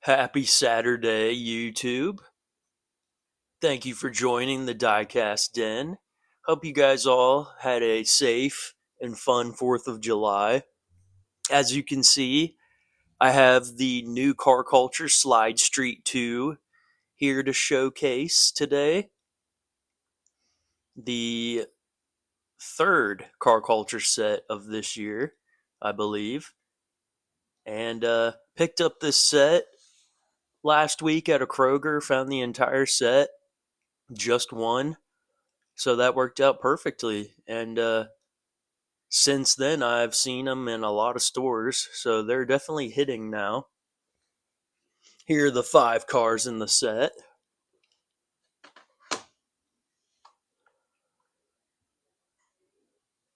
Happy Saturday, YouTube. Thank you for joining the DieCast Den. Hope you guys all had a safe and fun 4th of July. As you can see, I have the new Car Culture Slide Street 2 here to showcase today. The third Car Culture set of this year, I believe. And picked up this set last week at a Kroger, found the entire set. Just one. So that worked out perfectly. And since then, I've seen them in a lot of stores. So they're definitely hitting now. Here are the 5 cars in the set.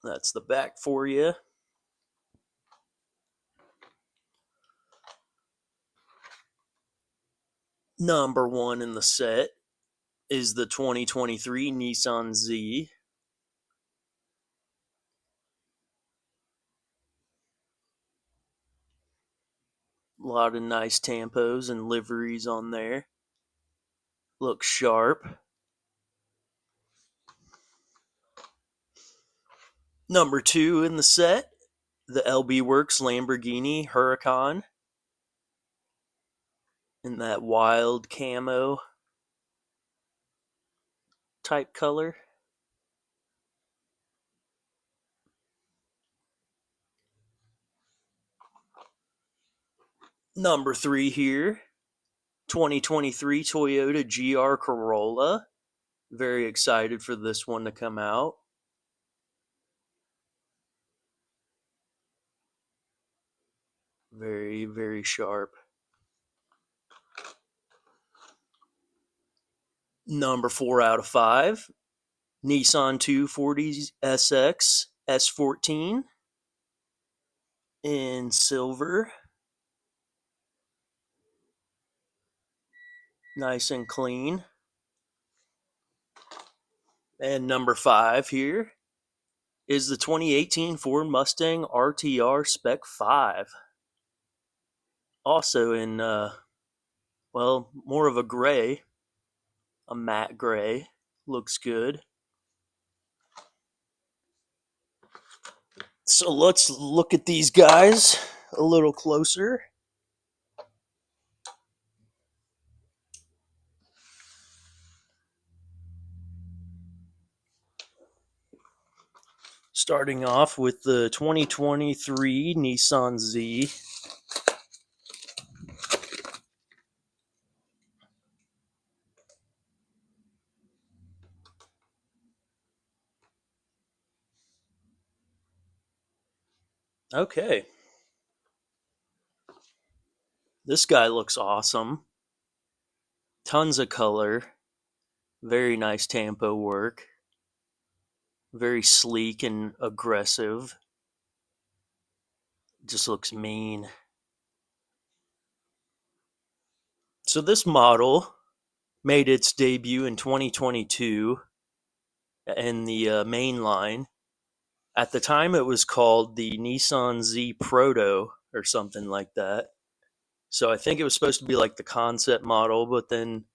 That's the back for you. Number 1 in the set is the 2023 Nissan Z. A lot of nice tampos and liveries on there. Looks sharp. Number 2 in the set, the LB Works Lamborghini Huracan. In that wild camo type color. Number 3 here, 2023 Toyota GR Corolla. Very excited for this one to come out. Very, very sharp. Number 4 out of 5, Nissan 240 SX S14 in silver. Nice and clean. And number 5 here is the 2018 Ford Mustang RTR Spec 5. Also in, more of a gray. A matte gray. Looks good. So let's look at these guys a little closer. Starting off with the 2023 Nissan Z. Okay. This guy looks awesome. Tons of color. Very nice tampo work. Very sleek and aggressive. Just looks mean. So this model made its debut in 2022 in the main line. At the time, it was called the Nissan Z Proto or something like that. So I think it was supposed to be like the concept model, but then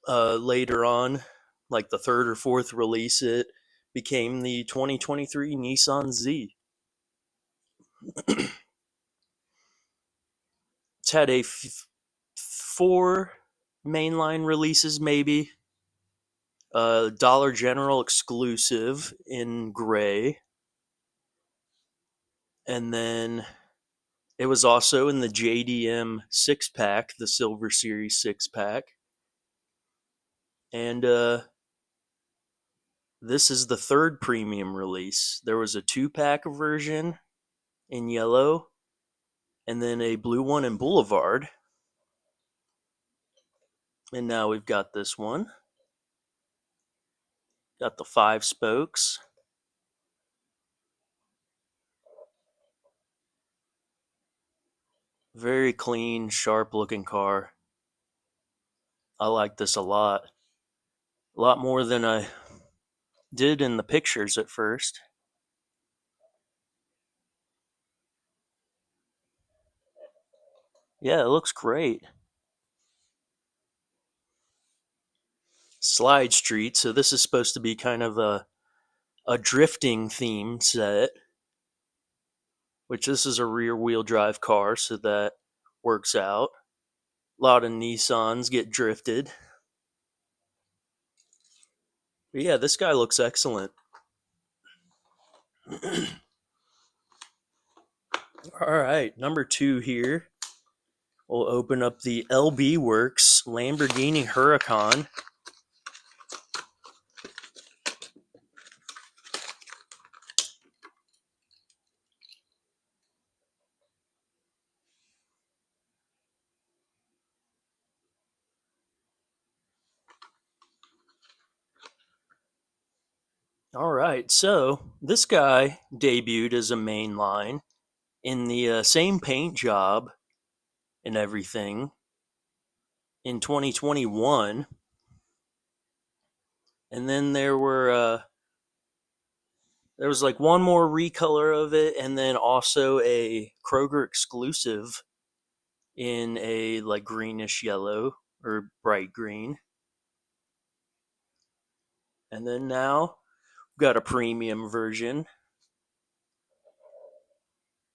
later on, like the 3rd or 4th release, it became the 2023 Nissan Z. It's had 4 mainline releases, maybe. Dollar General exclusive in gray. And then it was also in the JDM 6-pack, the Silver Series 6-pack. And this is the 3rd premium release. There was a 2-pack version in yellow, and then a blue one in Boulevard. And now we've got this one. Got the 5 spokes. Very clean, sharp looking car. I like this a lot. A lot more than I did in the pictures at first. Yeah, it looks great. Slide Street. So this is supposed to be kind of a drifting theme set, which this is a rear wheel drive car, so that works out. A lot of Nissans get drifted. But yeah, this guy looks excellent. All right, number 2 here. We'll open up the LB Works Lamborghini Huracan. All right, so this guy debuted as a mainline in the same paint job and everything in 2021, and then there was like one more recolor of it, and then also a Kroger exclusive in a like greenish yellow or bright green, and then now we've got a premium version.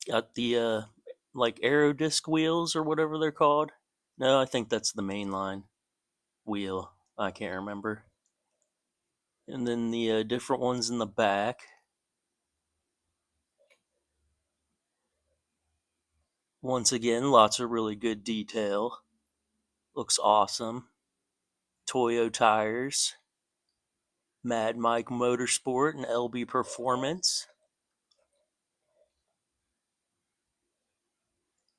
Got the like Aerodisc wheels or whatever they're called. No, I think that's the mainline wheel. I can't remember. And then the different ones in the back. Once again, lots of really good detail. Looks awesome. Toyo tires. Mad Mike Motorsport and LB Performance.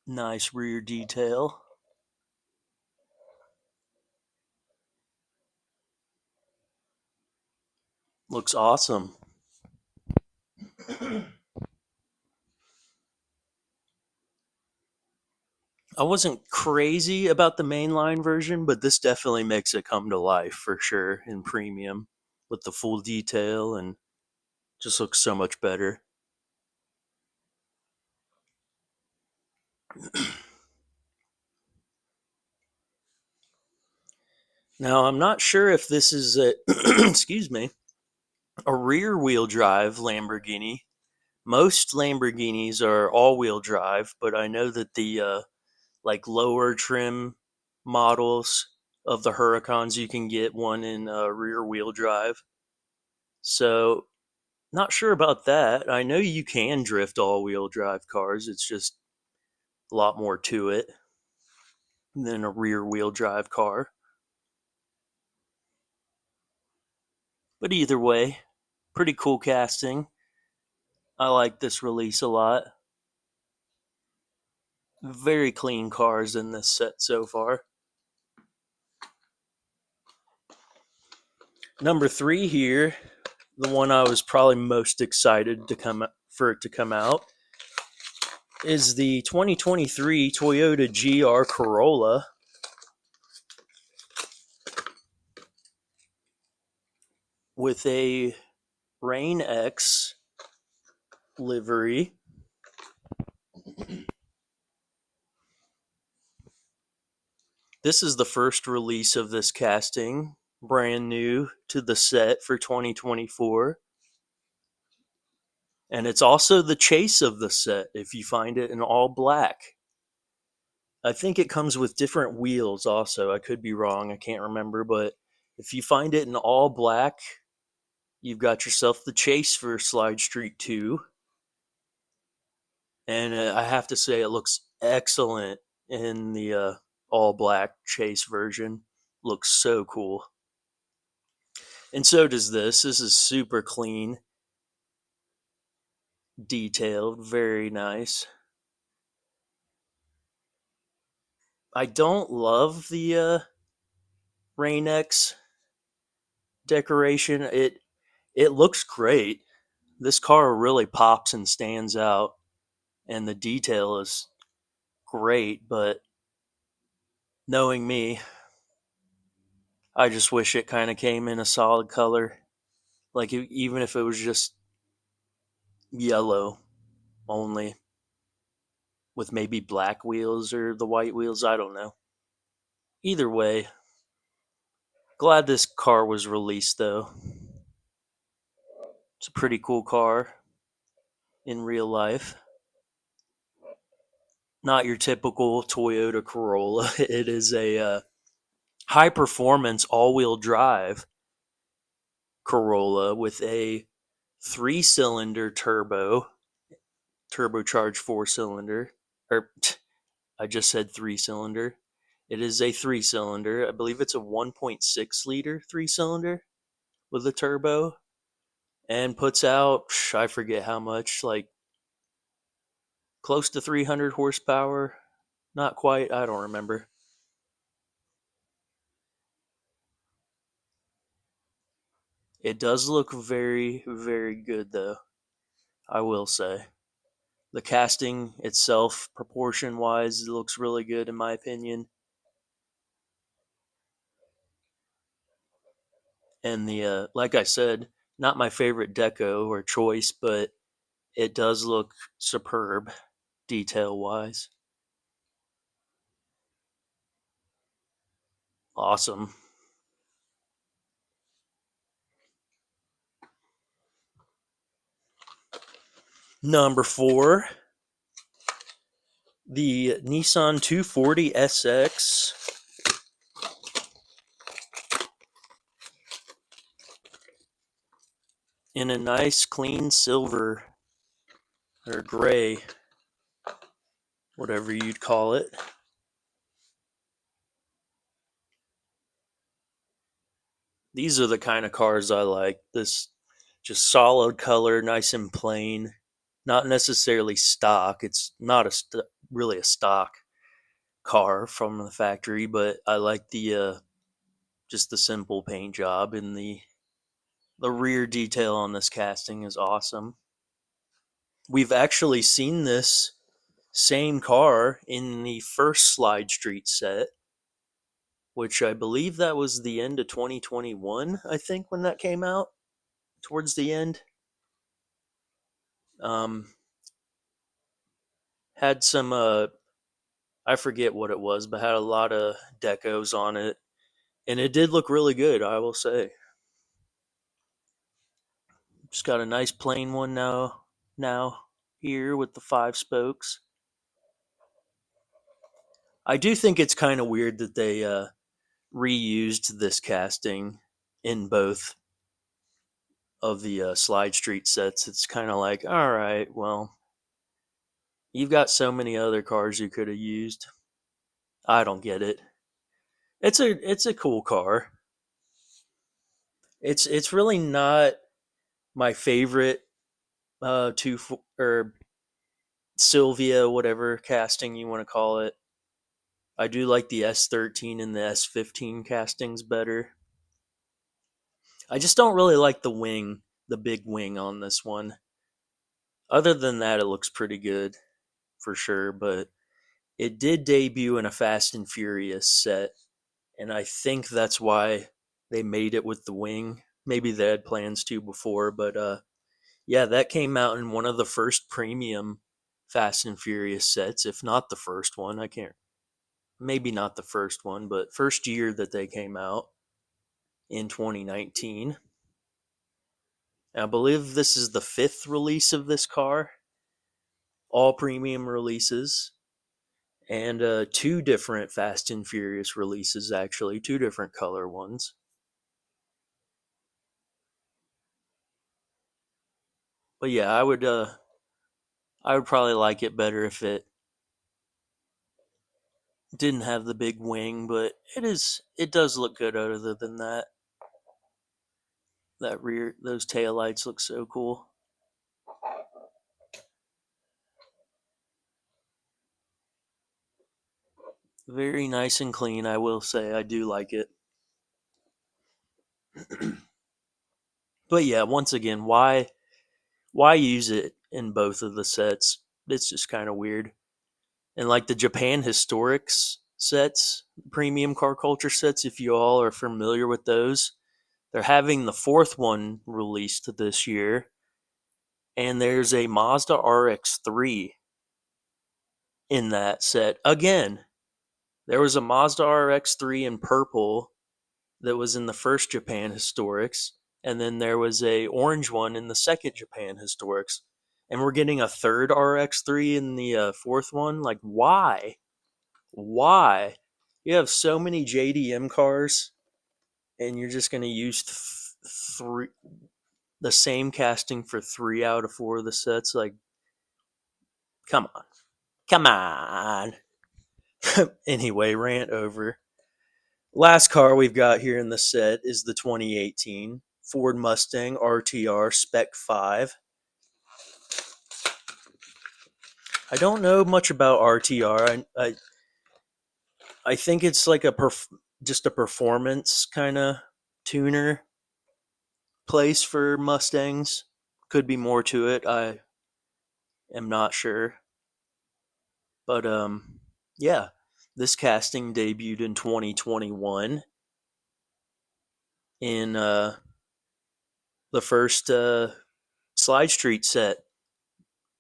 Nice rear detail. Looks awesome. I wasn't crazy about the mainline version, but this definitely makes it come to life for sure in premium with the full detail and just looks so much better. Now, I'm not sure if this is a excuse me, a rear wheel drive Lamborghini. Most Lamborghinis are all wheel drive, but I know that the like lower trim models of the Huracans you can get one in rear wheel drive. So, not sure about that. I know you can drift all wheel drive cars. It's just a lot more to it than a rear wheel drive car. But either way, pretty cool casting. I like this release a lot. Very clean cars in this set so far. Number 3 here, the one I was probably most excited to come for it to come out, is the 2023 Toyota GR Corolla with a Rain X livery. This is the first release of this casting, brand new to the set for 2024. And it's also the chase of the set if you find it in all black. I think it comes with different wheels also. I could be wrong, I can't remember, but if you find it in all black, you've got yourself the chase for Slide Street 2. And I have to say, it looks excellent in the all black chase version. Looks so cool. And so does this. This is super clean, detailed, very nice. I don't love the Rain X decoration. It looks great. This car really pops and stands out, and the detail is great, but knowing me, I just wish it kind of came in a solid color. Like, even if it was just yellow only, with maybe black wheels or the white wheels, I don't know. Either way, Glad this car was released though. It's a pretty cool car in real life. Not your typical Toyota Corolla. It is a high performance all wheel drive Corolla with a 3-cylinder turbocharged 4-cylinder. Or I just said 3-cylinder. It is a 3-cylinder. I believe it's a 1.6 liter 3-cylinder with a turbo, and puts out, I forget how much, like close to 300 horsepower. Not quite, I don't remember. It does look very, very good though, I will say. The casting itself, proportion wise, looks really good in my opinion. And the like I said, not my favorite deco or choice, but it does look superb detail wise. Awesome. Number 4, the Nissan 240 SX in a nice clean silver or gray, whatever you'd call it. These are the kind of cars I like. This just solid color, nice and plain. Not necessarily stock. It's not really a stock car from the factory, but I like the just the simple paint job, and the rear detail on this casting is awesome. We've actually seen this same car in the first Slide Street set, which I believe that was the end of 2021, I think, when that came out, towards the end. Um, had some, I forget what it was, but had a lot of decos on it. And it did look really good, I will say. Just got a nice plain one now here with the 5 spokes. I do think it's kind of weird that they reused this casting in both of the Slide Street sets. It's kind of like, all right, well, you've got so many other cars you could have used. I don't get it. It's a cool car. It's really not my favorite two or Sylvia, whatever casting you want to call it. I do like the S13 and the S15 castings better. I just don't really like the big wing on this one. Other than that, it looks pretty good for sure, but it did debut in a Fast and Furious set, and I think that's why they made it with the wing. Maybe they had plans to before, but yeah, that came out in one of the first premium Fast and Furious sets, if not the first one. I can't, maybe not the first one, but first year that they came out in 2019. I believe this is the 5th release of this car, all premium releases, and 2 different Fast and Furious releases, actually, 2 different color ones. But yeah, I would probably like it better if it didn't have the big wing, but it does look good other than that. Those tail lights look so cool. Very nice and clean, I will say. I do like it. But yeah, once again, why use it in both of the sets? It's just kind of weird. And like the Japan Historics sets, premium car culture sets, if you all are familiar with those, they're having the 4th one released this year, and there's a Mazda RX-3 in that set. Again, there was a Mazda RX-3 in purple that was in the first Japan Historics, and then there was a orange one in the second Japan Historics, and we're getting a third RX-3 in the fourth one. Like, why? Why? You have so many JDM cars, and you're just going to use three the same casting for 3 out of 4 of the sets. Like, come on, come on. Anyway, rant over. Last car we've got here in the set is the 2018 Ford Mustang RTR Spec 5. I don't know much about RTR. I think it's like just a performance kind of tuner place for Mustangs. Could be more to it. I am not sure. But yeah, this casting debuted in 2021 in the first Slide Street set.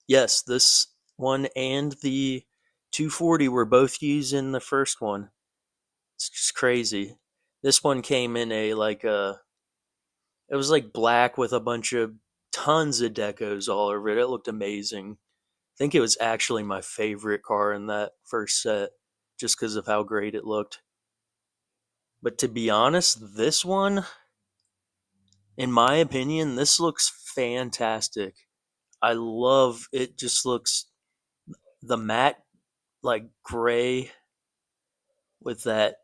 Yes, this one and the 240 were both used in the first one. It's just crazy. This one came in it was like black with a bunch of tons of decos all over it. It looked amazing. I think it was actually my favorite car in that first set just because of how great it looked. But to be honest, this one, in my opinion, this looks fantastic. I love it. Just looks the matte like gray with that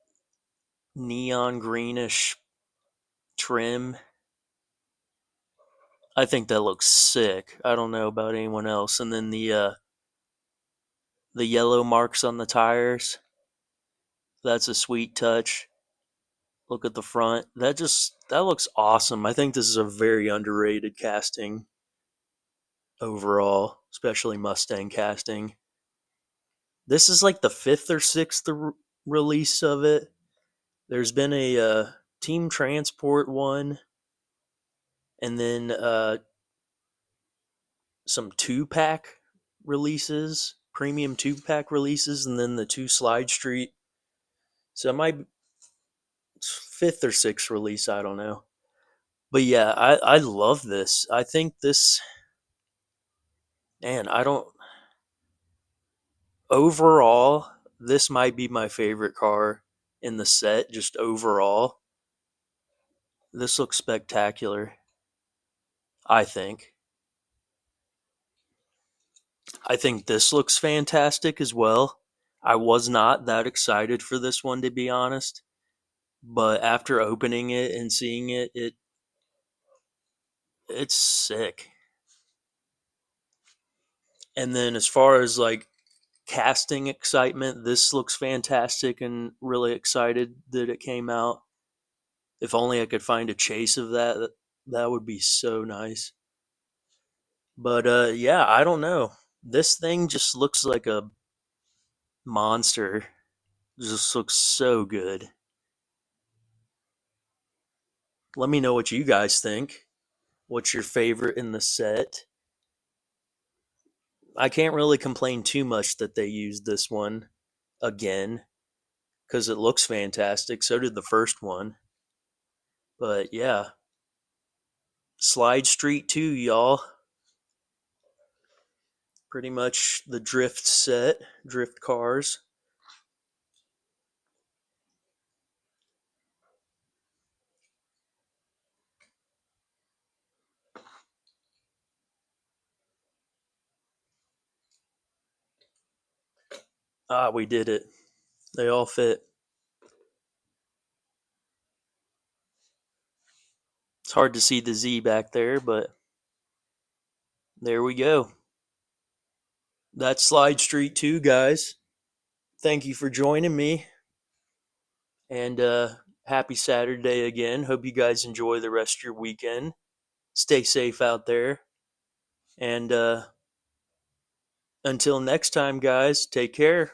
neon greenish trim. I think that looks sick. I don't know about anyone else. And then the yellow marks on the tires. That's a sweet touch. Look at the front. That looks awesome. I think this is a very underrated casting overall, especially Mustang casting. This is like the fifth or sixth release of it. There's been a Team Transport one, and then some 2-pack releases, premium 2-pack releases, and then the 2 Slide Street. So it might be fifth or sixth release, I don't know. But yeah, I love this. I think this, man, I don't, overall, this might be my favorite car in the set, just overall. This looks spectacular, I think. I think this looks fantastic as well. I was not that excited for this one, to be honest. But after opening it and seeing it, it's sick. And then as far as like casting excitement, this looks fantastic and really excited that it came out. If only I could find a chase of that, that would be so nice. But yeah, I don't know. This thing just looks like a monster. It just looks so good. Let me know what you guys think. What's your favorite in the set? I can't really complain too much that they used this one again because it looks fantastic. So did the first one. But yeah, Slide Street 2, y'all. Pretty much the drift set, drift cars. Ah, we did it. They all fit. It's hard to see the Z back there, but there we go. That's Slide Street 2, guys. Thank you for joining me. And happy Saturday again. Hope you guys enjoy the rest of your weekend. Stay safe out there. And until next time, guys, take care.